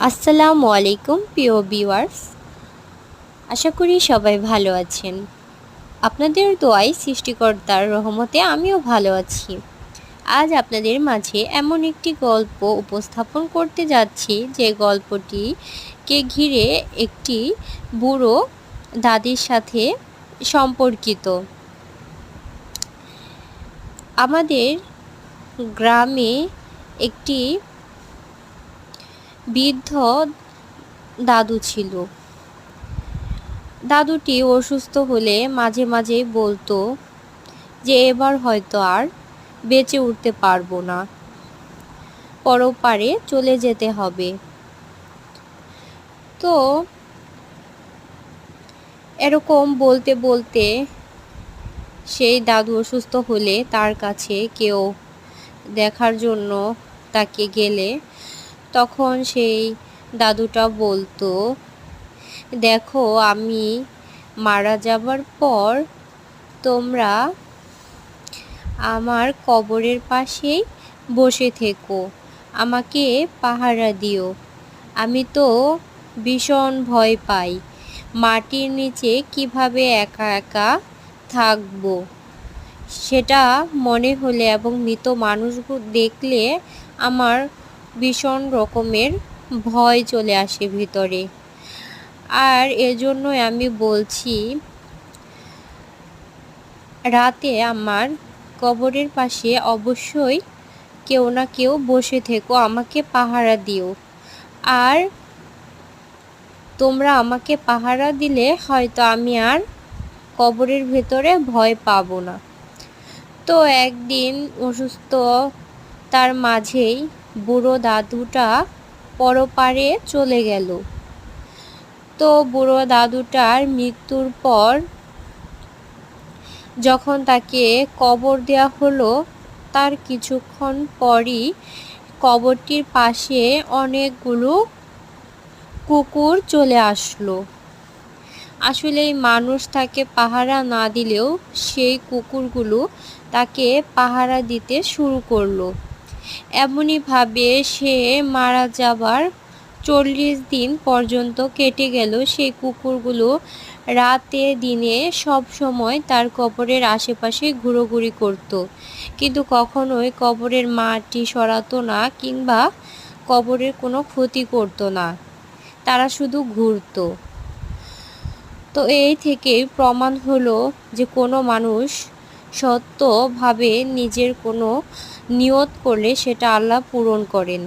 আসসালামু আলাইকুম প্রিয় ভিউয়ার্স, আশা করি সবাই ভালো আছেন। আপনাদের দোয়ায় সৃষ্টিকর্তার রহমতে আমিও ভালো আছি। আজ আপনাদের মাঝে এমন একটি গল্প উপস্থাপন করতে যাচ্ছি যে গল্পটিকে ঘিরে একটি বুড়ো দাদির সাথে সম্পর্কিত। আমাদের গ্রামে একটি বৃদ্ধ দাদু ছিল। দাদুটি অসুস্থ হলে মাঝে মাঝেই বলতো যে এবার হয়তো আর বেঁচে উঠতে পারবো না, পরপারে চলে যেতে হবে। তো এরকম বলতে বলতে সেই দাদু অসুস্থ হলে তার কাছে কেউ দেখার জন্য তাকে গেলে তখন সেই দাদুটা বলতো, দেখো আমি মারা যাবার পর তোমরা আমার কবরের পাশেই বসে থেকো, আমাকে পাহারা দিও। আমি তো ভীষণ ভয় পাই, মাটির নিচে কিভাবে একা একা থাকবো সেটা মনে হলে এবং মৃত মানুষগুলো দেখলে আমার ভীষণ রকমের ভয় চলে আসে ভিতরে। আর এজন্যই আমি বলছি, রাতে আমার কবরের পাশে অবশ্যই কেউ না কেউ বসে থেকো, আমাকে পাহারা দিও। আর তোমরা আমাকে পাহারা দিলে হয়তো আমি আর কবরের ভেতরে ভয় পাবো না। তো একদিন অসুস্থ তার মাঝেই বুড়ো দাদুটা পরপারে চলে গেল। তো বুড়ো দাদুটার মৃত্যুর পর যখন তাকে কবর দেওয়া হলো, তার কিছুক্ষণ পরই কবরটির পাশে অনেকগুলো কুকুর চলে আসলো। আসলে মানুষ তাকে পাহারা না দিলেও সেই কুকুরগুলো তাকে পাহারা দিতে শুরু করলো। এমনইভাবে সে মারা যাবার 40 দিন পর্যন্ত কেটে গেল। সেই কুকুরগুলো রাতে দিনে সব সময় তার কবরের আশেপাশে ঘোরাঘুরি করত, কিন্তু কখনোই কবরের মাটি সরাতো না কিংবা কবরের কোনো ক্ষতি করতো না, তারা শুধু ঘুরতো। তো এই থেকেই প্রমাণ হলো যে কোনো মানুষ সত্যভাবে নিজের কোনো নিয়ত করলে সেটা আল্লাহ পূরণ করেন।